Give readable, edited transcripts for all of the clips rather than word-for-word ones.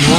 9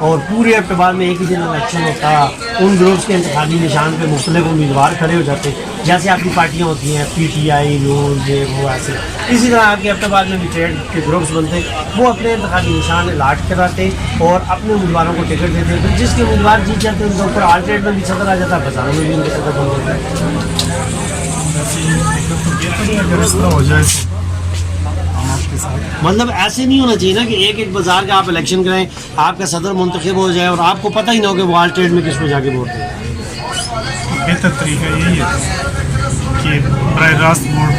اور پورے اپٹباد میں ایک ہی دن الیکشن ہوتا، ان گروپس کے انتخابی نشان پہ مختلف امیدوار کھڑے ہو جاتے، جیسے آپ کی پارٹیاں ہوتی ہیں پی ٹی آئی، نور، یہ وہ ایسے، اسی طرح آپ کے اپٹباد میں بھی ٹریڈ کے گروپس بنتے، وہ اپنے انتخابی نشان الاٹ کراتے اور اپنے امیدواروں کو ٹکٹ دیتے، پھر جس کے امیدوار جیت جاتے ان کے اوپر آلٹریٹ میں بھی صدر آ جاتا ہے، بازاروں میں بھی ان کے صدر بن جاتا ہے۔ مطلب ایسے نہیں ہونا چاہیے نا کہ ایک ایک بازار کا آپ الیکشن کریں، آپ کا صدر منتخب ہو جائے اور آپ کو پتہ ہی نہ ہو کہ وہ آل ٹریڈ میں کس میں جا کے ووٹ دیں۔ بہتر طریقہ یہی ہے کہ براہ راست ووٹ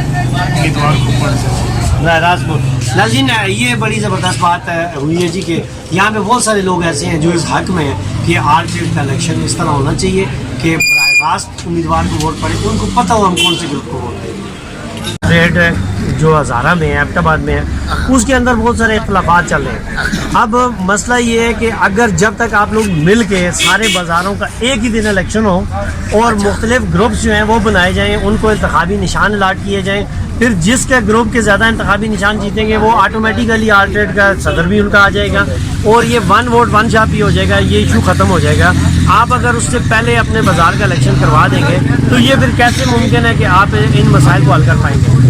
امیدوار کو پڑ جائے، براہ راست ووٹ۔ ناظرین، یہ بڑی زبردست بات ہوئی ہے جی کہ یہاں پہ بہت سارے لوگ ایسے ہیں جو اس حق میں ہیں کہ آل ٹریڈ کا الیکشن اس طرح ہونا چاہیے کہ براہ راست امیدوار کو ووٹ پڑے، ان کو پتہ ہو ہم کون سے گروپ کو ووٹ دیں۔ ٹریڈ جو ہزارہ میں ہے، ایبٹ آباد میں ہے، اس کے اندر بہت سارے اختلافات چل رہے ہیں۔ اب مسئلہ یہ ہے کہ اگر جب تک آپ لوگ مل کے سارے بازاروں کا ایک ہی دن الیکشن ہو اور مختلف گروپس جو ہیں وہ بنائے جائیں، ان کو انتخابی نشان الاٹ کیے جائیں، پھر جس کے گروپ کے زیادہ انتخابی نشان جیتیں گے وہ آٹومیٹیکلی آل ٹریڈ کا صدر بھی ان کا آ جائے گا اور یہ ون ووٹ ون شاپ بھی ہو جائے گا، یہ ایشو ختم ہو جائے گا۔ آپ اگر اس سے پہلے اپنے بازار کا الیکشن کروا دیں گے تو یہ پھر کیسے ممکن ہے کہ آپ ان مسائل کو حل کر پائیں گے؟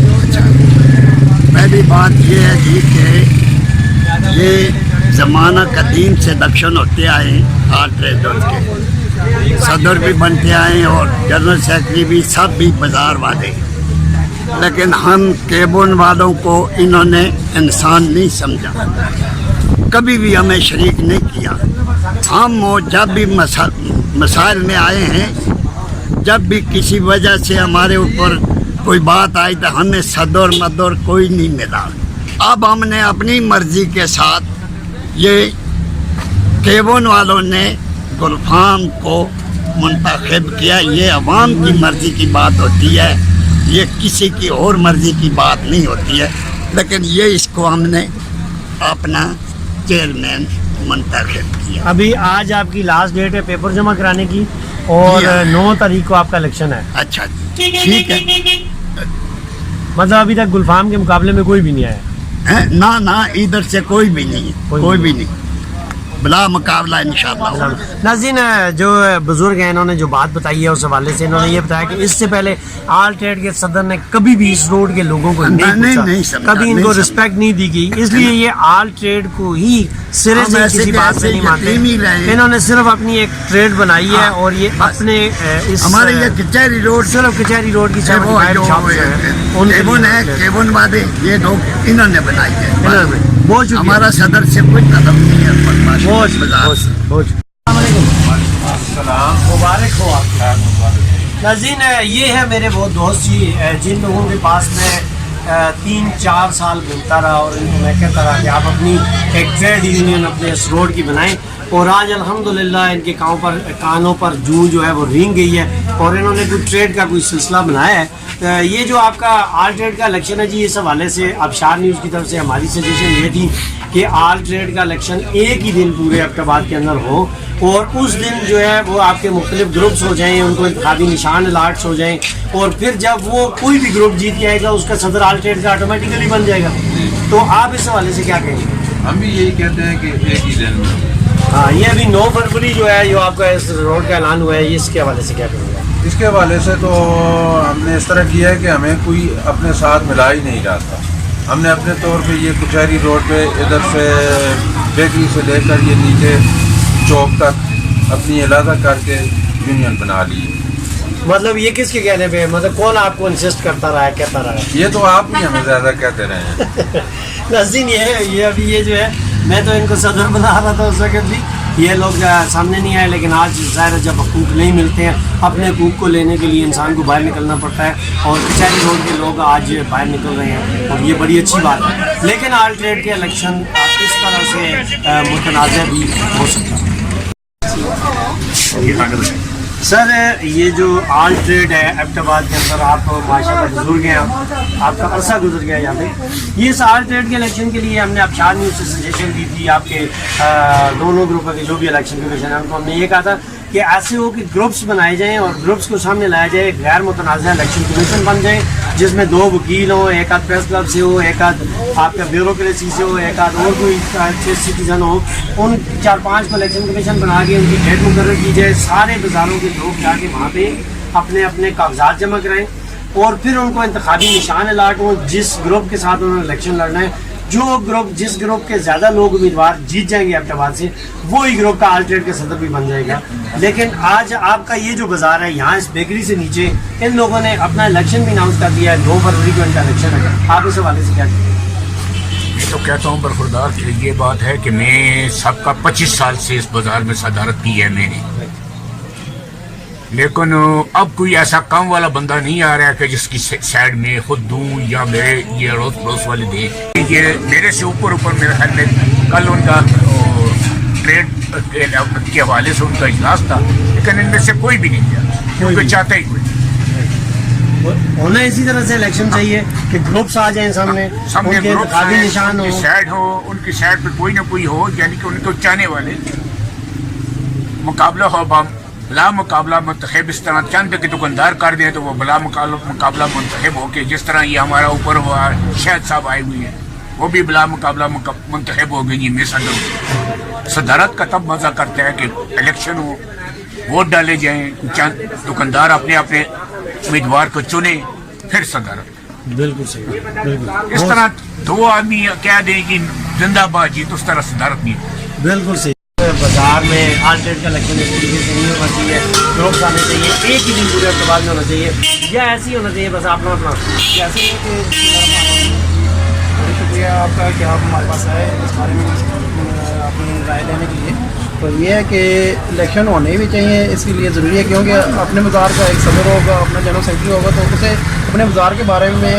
پہلی بات یہ ہے جی کہ یہ زمانہ قدیم سے الیکشن ہوتے آئے ہیں، آل ٹریڈ کے صدر بھی بنتے آئے ہیں اور جنرل سیکرٹری بھی، سب بھی بازار والے، لیکن ہم کیبن والوں کو انہوں نے انسان نہیں سمجھا، کبھی بھی ہمیں شریک نہیں کیا۔ ہم جب بھی مسائل میں آئے ہیں، جب بھی کسی وجہ سے ہمارے اوپر کوئی بات آئی تو ہمیں صدر مدر کوئی نہیں ملا۔ اب ہم نے اپنی مرضی کے ساتھ، یہ کیبن والوں نے گلفام کو منتخب کیا، یہ عوام کی مرضی کی بات ہوتی ہے، یہ کسی کی اور مرضی کی بات نہیں ہوتی ہے، لیکن یہ اس کو ہم نے اپنا چیئرمین منتخب کیا۔ ابھی آج آپ کی لاسٹ ڈیٹ ہے پیپر جمع کرانے کی اور 9 تاریخ کو آپ کا الیکشن ہے۔ اچھا ٹھیک ہے، مطلب ابھی تک گلفام کے مقابلے میں کوئی بھی نہیں آیا؟ نہ ادھر سے کوئی بھی نہیں، کوئی بھی نہیں، بلا مقابلہ انشاءاللہ۔ ناظرین، جو بزرگ ہیں انہوں نے جو بات بتائی ہے اس حوالے سے انہوں نے یہ بتایا کہ اس سے پہلے آل ٹریڈ کے صدر نے کبھی بھی اس روڈ کے لوگوں کو نہیں پوچھا، کبھی ان کو رسپیکٹ نہیں دی گئی، اس لیے یہ آل ٹریڈ کو ہی سرے سے کسی بات سے نہیں مانتے۔ انہوں نے صرف اپنی ایک ٹریڈ بنائی ہے اور یہ اپنے اس ہمارے یہ کچہری روڈ، صرف کچہری روڈ کی کیبن والے یہ لوگ انہوں نے بنائی ہے، بہت شکریہ۔ ہمارا صدر سے کوئی قدم نہیں ہے۔ مبارک ہو آپ کا۔ ناظرین، یہ ہے میرے وہ دوست جی جن لوگوں کے پاس میں 3-4 سال گھومتا رہا اور ان کو میں کہتا رہا کہ آپ اپنی ایک ٹریڈ یونین اپنے اس روڈ کی بنائیں، اور آج الحمدللہ ان کے کانوں پر جوں جو ہے وہ رینگ گئی ہے اور انہوں نے کوئی ٹریڈ کا کوئی سلسلہ بنایا ہے۔ یہ جو آپ کا آل ٹریڈ کا الیکشن ہے جی، اس حوالے سے ابشار نیوز کی طرف سے ہماری سجیشن یہ تھی کہ آل ٹریڈ کا الیکشن ایک ہی دن پورے ایبٹ آباد کے اندر ہو اور اس دن جو ہے وہ آپ کے مختلف گروپس ہو جائیں، ان کو انتخابی نشان الاٹس ہو جائیں اور پھر جب وہ کوئی بھی گروپ جیت کے آئے گا اس کا صدر آل ٹریڈ کا آٹومیٹیکلی بن جائے گا۔ تو آپ اس حوالے سے کیا کہیں گے؟ ہم بھی یہی کہتے ہیں کہ ایک ہی دن میں۔ ہاں، یہ ابھی 9 فروری جو ہے جو آپ کا اس روڈ کا اعلان ہوا ہے، اس کے حوالے سے کیا کہیں گے؟ اس کے حوالے سے تو ہم نے اس طرح کیا ہے کہ ہمیں کوئی اپنے ساتھ ملا ہی نہیں رہا تھا۔ ہم نے اپنے طور پہ یہ کچہری روڈ پہ ادھر سے بیکری سے لے کر یہ نیچے چوک تک اپنی علیحدہ کر کے یونین بنا لی۔ مطلب یہ کس کے کہنے پہ، مطلب کون آپ کو انسسٹ کرتا رہا ہے، کہتا رہا ہے؟ یہ تو آپ ہی ہمیں زیادہ کہتے رہے ہیں۔ ناظرین، یہ ابھی یہ جو ہے میں تو ان کو صدر بنا رہا تھا اس وقت بھی، یہ لوگ سامنے نہیں آئے، لیکن آج ظاہر جب حقوق نہیں ملتے ہیں، اپنے حقوق کو لینے کے لیے انسان کو باہر نکلنا پڑتا ہے اور کچہری روڈ کے لوگ آج باہر نکل رہے ہیں اور یہ بڑی اچھی بات ہے۔ لیکن آل ٹریڈ کے الیکشن اس طرح سے متنازع بھی ہو سکتا ہے۔ سر، یہ جو آل ٹریڈ ہے ایبٹ آباد کے اندر، آپ ماشاءاللہ بزرگ ہیں، آپ کا عرصہ گزر گیا یہاں پہ، یہ اس آل ٹریڈ کے الیکشن کے لیے ہم نے ابشار نیوز سے سجیشن دی تھی، آپ کے دونوں گروپوں کے جو بھی الیکشن کمیشن ہے ان کو ہم نے یہ کہا تھا کہ ایسے ہو کہ گروپس بنائے جائیں اور گروپس کو سامنے لایا جائے، غیر متنازع الیکشن کمیشن بن جائیں جس میں 2 وکیل ہوں, ایک آدھ پریس کلب سے ہو, ایک آدھ آپ کا بیوروکریسی سے ہو, ایک آدھ اور کوئی اچھے سٹیزن ہو, ان 4-5 کو الیکشن کمیشن بنا کے ان کی ڈیٹ مقرر کی جائے. سارے بازاروں کے لوگ جا کے وہاں پہ اپنے اپنے کاغذات جمع کرائیں اور پھر ان کو انتخابی نشان الاٹ ہوں جس گروپ کے ساتھ انہوں نے الیکشن لڑنا ہے. جس گروپ کے زیادہ لوگ امیدوار جیت جائیں گے ایبٹ آباد سے, وہی گروپ کا آلٹریٹ کا صدر بھی بن جائے گا. لیکن آج آپ کا یہ جو بازار ہے یہاں اس بیکری سے نیچے ان لوگوں نے اپنا الیکشن بھی اناؤنس کر دیا ہے. 2 فروری کو ان کا الیکشن ہے. آپ اس حوالے سے کیا کہتے ہیں؟ میں تو کہتا ہوں برخوردار کہ یہ بات ہے کہ میں سب کا 25 سال سے اس بازار میں صدارت کی ہے میں نے, لیکن اب کوئی ایسا کام والا بندہ نہیں آ رہا ہے کہ جس کی سائڈ میں خود دوں یا میرے یہ اڑوس پڑوس والے دیں. یہ میرے سے اوپر میرے خیال میں کل ان کا ٹریڈ کے حوالے سے ان کا اجلاس تھا, لیکن ان میں سے کوئی بھی نہیں گیا کیونکہ چاہتا ہی کوئی ہونا اسی طرح سے الیکشن چاہیے کہ گروپس آ جائیں سامنے, ان کے انتخابی نشان ہو, ان کی سائڈ پہ کوئی نہ کوئی ہو, یعنی کہ ان کو چاہنے والے مقابلہ ہو. بلا مقابلہ منتخب اس طرح چند کے دکاندار کر دیں تو وہ بلا مقابلہ منتخب ہو کے, جس طرح یہ ہمارا اوپر ہوا شاہد صاحب آئے ہوئے ہیں وہ بھی بلا مقابلہ منتخب ہو گئی. میں صدارت کا تب مزہ کرتا ہے کہ الیکشن ہو, ووٹ ڈالے جائیں, چند دکاندار اپنے اپنے امیدوار کو چنیں, پھر صدارت. بالکل صحیح, بالکل اس طرح 2 آدمی کہہ دیں کہ زندہ باد جیت, اس طرح صدارت نہیں. بالکل صحیح. بازار میں آلٹریٹ کا الیکشن اس طریقے سے نہیں ہونا چاہیے, گروپس آنے چاہیے, ایک ہی دن پورے ہفتے بعد میں ہونا چاہیے, یا ایسے ہی ہونا چاہیے بس اپنا جیسے کہ شکریہ آپ کا کہ آپ ہمارے پاس آئے اس بارے میں اپنی رائے لینے کے لیے. تو یہ ہے کہ الیکشن ہونے بھی چاہیے, اس کے لیے ضروری ہے کیونکہ اپنے بازار کا ایک صدر ہوگا, اپنا جنرل سیکرٹری ہوگا, تو اسے اپنے بازار کے بارے میں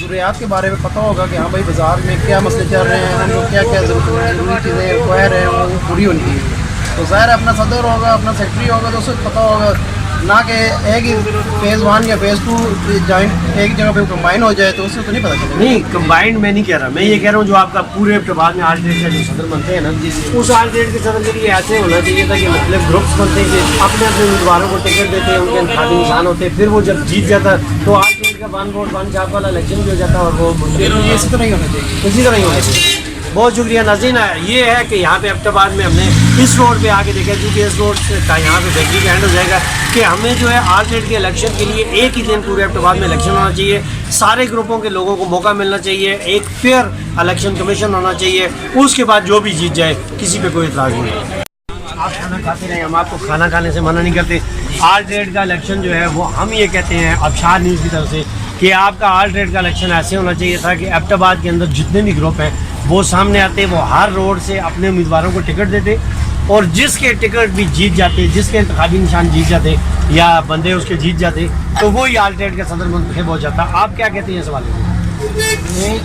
ضروریات کے بارے میں پتہ ہوگا کہ ہاں بھائی بازار میں کیا مسئلے چل رہے ہیں, ان کو کیا کیا ضروری چیزیں رکوائر ہیں وہ پوری ہونی چاہیے. تو ظاہر اپنا صدر ہوگا, اپنا سیکرٹری ہوگا, تو اسے پتہ ہوگا نہ کہ ایک ہی فیز 1 یا فیز 2 جوائنٹ ایک جگہ پہ کمبائن ہو جائے, تو اس سے تو نہیں پتہ چلے. نہیں کمبائنڈ میں نہیں کہہ رہا, میں یہ کہہ رہا ہوں جو آپ کا پورے ہفتے بعد میں آلٹریٹ کا جو صدر بنتے ہیں نا, اس آلٹریٹ کے صدر کے لیے ایسے ہونا چاہیے تھا کہ مختلف گروپس بنتے ہیں کہ اپنے اپنے امیدواروں کو ٹکٹ دیتے ہیں, ان کے انتخابی نشان ہوتے ہیں, پھر وہ جب جیت جاتا تو آلٹریٹ کا 1 ووٹ 1 چھاپ والا الیکشن بھی ہو جاتا اور وہ اسی طرح ہی ہونا چاہیے. اسی طرح ہی ہونا چاہیے. بہت شکریہ ناظرین. یہ ہے کہ یہاں پہ ایبٹ آباد میں ہم نے اس روڈ پہ آ کے دیکھا, کیونکہ اس روڈ کا یہاں پہ بیکری کا اینڈ ہو جائے گا, کہ ہمیں جو ہے آلٹریٹ کے الیکشن کے لیے ایک ہی دن پورے ایبٹ آباد میں الیکشن ہونا چاہیے, سارے گروپوں کے لوگوں کو موقع ملنا چاہیے, ایک فیئر الیکشن کمیشن ہونا چاہیے, اس کے بعد جو بھی جیت جائے کسی پہ کوئی اعتراض نہیں ہے. آپ کھانا کھاتے رہیں, ہم آپ کو کھانا کھانے سے منع نہیں کرتے. آلٹریٹ کا الیکشن جو ہے وہ ہم یہ کہتے ہیں ابشار نیوز کی طرف سے کہ آپ کا آلٹریٹ کا الیکشن ایسے ہونا چاہیے تھا کہ ایبٹ آباد کے اندر جتنے بھی گروپ ہیں وہ سامنے آتے, وہ ہر روڈ سے اپنے امیدواروں کو ٹکٹ دیتے, اور جس کے ٹکٹ بھی جیت جاتے, جس کے انتخابی نشان جیت جاتے یا بندے اس کے جیت جاتے, تو وہی آلٹریٹ کا صدر منتخب ہو جاتا. آپ کیا کہتے ہیں اس حوالے سے؟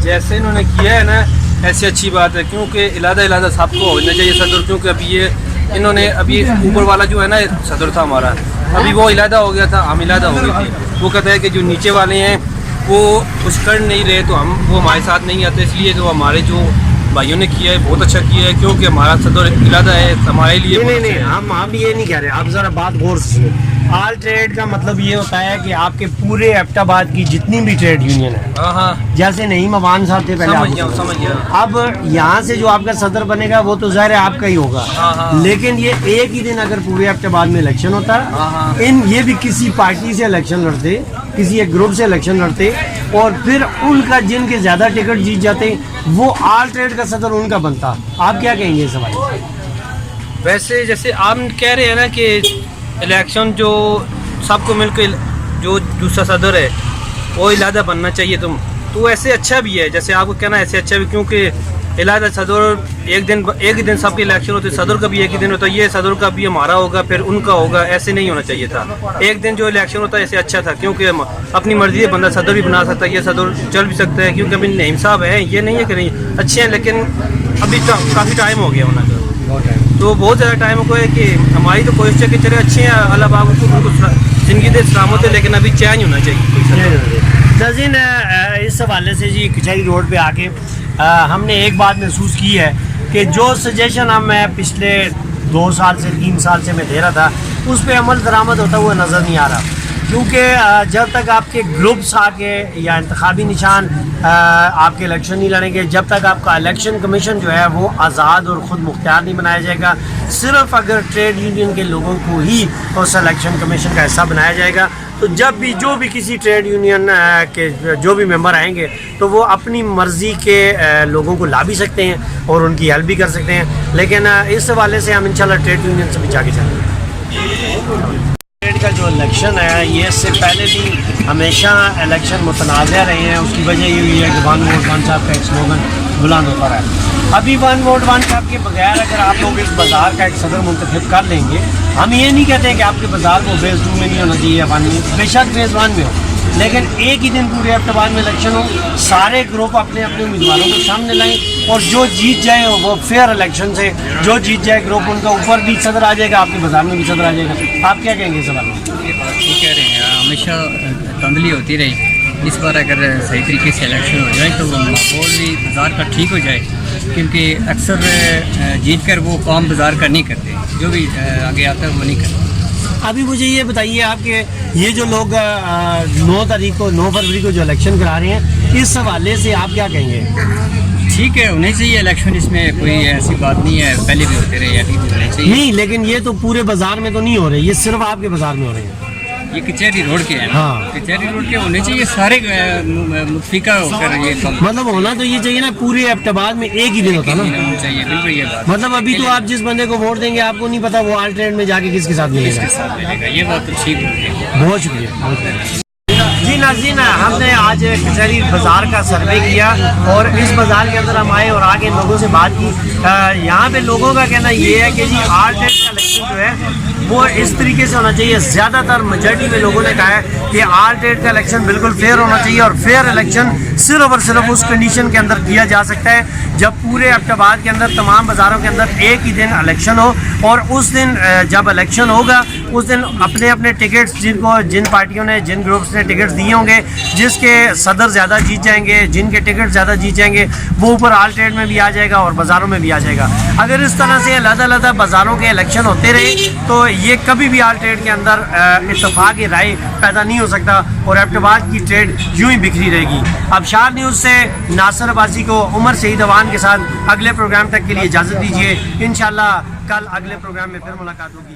جیسے انہوں نے کیا ہے نا ایسی اچھی بات ہے, کیونکہ علیحدہ صاحب کو ہونا چاہیے صدر, کیونکہ ابھی یہ انہوں نے ابھی اوپر والا جو ہے نا صدر تھا ہمارا, ابھی وہ علیحدہ ہو گیا تھا, ہم علیحدہ ہو گئے تھے. وہ کہتا ہے کہ جو نیچے والے ہیں وہ کچھ کر نہیں رہے تو وہ ہمارے ساتھ نہیں آتے, اس لیے تو ہمارے جو بھائیوں نے کیا ہے بہت اچھا کیا ہے, کیونکہ ہمارا صدر علیحدہ ہے ہمارے لیے. نہیں ہم یہ نہیں کہہ رہے, آپ ذرا بات غور سے سنیں. آلٹریٹ کا مطلب یہ ہوتا ہے کہ آپ کے پورے ایبٹ آباد کی جتنی بھی ٹریڈ یونین ہے, جیسے نعیم عوان صاحب تھے پہلے, اب یہاں سے جو آپ کا صدر بنے گا وہ تو ظاہر ہے آپ کا ہی ہوگا, لیکن یہ ایک ہی دن اگر پورے ایبٹ آباد میں الیکشن ہوتا, یہ بھی کسی پارٹی سے الیکشن لڑتے, کسی ایک گروپ سے الیکشن لڑتے, اور پھر ان کا جن کے زیادہ ٹکٹ جیت جاتے وہ آلٹریٹ کا صدر ان کا بنتا. آپ کیا کہیں گے اس سوال؟ ویسے جیسے آپ کہہ رہے ہیں نا کہ الیکشن جو سب کو مل کے جو دوسرا صدر ہے وہ علیحدہ بننا چاہیے, تو ایسے اچھا بھی ہے, جیسے آپ کو کہنا ایسے اچھا بھی, کیونکہ علیحدہ صدر ایک ہی دن سب کے الیکشن ہوتے, صدر کا بھی ایک ہی دن ہوتا ہے, یہ صدر کا بھی ہمارا ہوگا پھر ان کا ہوگا, ایسے نہیں ہونا چاہیے تھا. ایک دن جو الیکشن ہوتا ہے ایسے اچھا تھا, کیونکہ اپنی مرضی سے بندہ صدر بھی بنا سکتا ہے, یہ صدر چل بھی سکتا ہے, کیونکہ ابھی نعیم صاحب ہیں, یہ نہیں ہے کہ نہیں اچھے ہیں, لیکن ابھی کافی ٹائم ہو گیا ہونا کا, تو بہت زیادہ ٹائم ہو گیا ہے کہ ہماری تو کوشش ہے کہ چلے اچھے ہیں, اللہ پاک ان کو زندگی دے سلامت ہے, لیکن ابھی چینج ہونا چاہیے. ناظرین اس حوالے سے جی کچہری روڈ پہ آ کے ہم نے ایک بات محسوس کی ہے کہ جو سجیشن میں پچھلے 2 سال سے 3 سال سے میں دے رہا تھا اس پہ عمل درآمد ہوتا ہوا نظر نہیں آ رہا. کیونکہ جب تک آپ کے گروپس آگے یا انتخابی نشان آپ کے الیکشن نہیں لڑیں گے، جب تک آپ کا الیکشن کمیشن جو ہے وہ آزاد اور خود مختار نہیں بنایا جائے گا، صرف اگر ٹریڈ یونین کے لوگوں کو ہی اس الیکشن کمیشن کا حصہ بنایا جائے گا، تو جب بھی جو بھی کسی ٹریڈ یونین کے جو بھی ممبر آئیں گے تو وہ اپنی مرضی کے لوگوں کو لا بھی سکتے ہیں اور ان کی ہیلپ بھی کر سکتے ہیں، لیکن اس حوالے سے ہم انشاءاللہ ٹریڈ یونین سے بھی جا کے چلیں گے۔ ٹریڈ کا جو الیکشن ہے یہ اس سے پہلے بھی ہمیشہ الیکشن متنازع رہے ہیں، اس کی وجہ یہ ہوئی ہے کہ 1 ووٹ 1 صاحب کا ایک سلوگن بلند ہوتا رہا ہے۔ ابھی 1 ووٹ 1 صاحب کے بغیر اگر آپ لوگ اس بازار کا ایک صدر منتخب کر لیں گے، ہم یہ نہیں کہتے ہیں کہ آپ کے بازار کو فیز 2 میں نہیں ہونا چاہیے یا 1 میں، بے شک فیز 1 میں ہو، لیکن ایک ہی دن پورے ایبٹ آباد میں الیکشن ہو، سارے گروپ اپنے اپنے امیدواروں کو سامنے لائیں اور جو جیت جائے وہ فیئر الیکشن سے جو جیت جائے گروپ ان کا اوپر بھی صدر آ جائے گا، آپ کے بازار میں بھی صدر آ جائے گا۔ آپ کیا کہیں گے اس بارے میں؟ یہ کہہ رہے ہیں ہمیشہ دھاندلی ہوتی رہی، اس بار اگر صحیح طریقے سے الیکشن ہو جائے تو ماحول بھی بازار کا ٹھیک ہو جائے، کیونکہ اکثر جیت کر وہ کام بازار کا نہیں کرتے، جو بھی آگے آتا ہے وہ نہیں کرتے۔ ابھی مجھے یہ بتائیے آپ کہ یہ جو لوگ 9 فروری کو جو الیکشن کرا رہے ہیں، اس حوالے سے آپ کیا کہیں گے؟ ٹھیک ہے، ہونے چاہیے الیکشن، اس میں کوئی ایسی بات نہیں ہے، پہلے بھی ہوتے رہے، ابھی بھی ہونے چاہیے۔ نہیں، لیکن یہ تو پورے بازار میں تو نہیں ہو رہے، یہ صرف آپ کے بازار میں ہو رہے ہیں۔ یہ کچہری روڈ کے ہیں، ہاں کچہری روڈ کے ہونے چاہیے، سارے متفقہ ہو کر یہ مطلب ہونا تو یہ چاہیے نا، پورے ایبٹ آباد میں ایک ہی دن ہوتا نا چاہیے، بالکل یہ بات۔ مطلب ابھی تو آپ جس بندے کو ووٹ دیں گے آپ کو نہیں پتا وہ آلٹرنیٹ میں جا کے کس کے ساتھ ملے گا، یہ بات تو ٹھیک ہے۔ بہت شکریہ، بہت شکریہ۔ جی ناظرین، ہم نے آج کچہری بازار کا سروے کیا اور اس بازار کے اندر ہم آئے اور آگے لوگوں سے بات کی۔ یہاں پہ لوگوں کا کہنا یہ ہے کہ جی آلٹرنیٹ کا الیکشن جو ہے وہ اس طریقے سے ہونا چاہیے، زیادہ تر میجورٹی میں لوگوں نے کہا ہے کہ آلٹرنیٹ کا الیکشن بالکل فیئر ہونا چاہیے، اور فیئر الیکشن صرف اور صرف اس کنڈیشن کے اندر کیا جا سکتا ہے جب پورے ایبٹ آباد کے اندر تمام بازاروں کے اندر ایک ہی دن الیکشن ہو، اور اس دن جب الیکشن ہوگا اس دن اپنے اپنے ٹکٹس جن پارٹیوں نے جن گروپس نے ٹکٹس دیے ہوں گے، جس کے صدر زیادہ جیت جائیں گے، جن کے ٹکٹ زیادہ جیت جائیں گے، وہ اوپر آلٹرنیٹ میں بھی آ جائے گا اور بازاروں میں بھی آ جائے گا۔ اگر اس طرح سے علیحدہ علیحدہ بازاروں کے الیکشن ہوتے رہے تو یہ کبھی بھی آلٹرنیٹ کے اندر اتفاق رائے پیدا نہیں ہو سکتا اور ایبٹ آباد کی ٹریڈ یوں ہی بکھری رہے گی۔ ابشار نیوز سے ناصر عباسی کو عمر شہید اوان کے ساتھ اگلے پروگرام تک کے لیے اجازت دیجیے، انشاءاللہ کل اگلے پروگرام میں پھر ملاقات ہوگی۔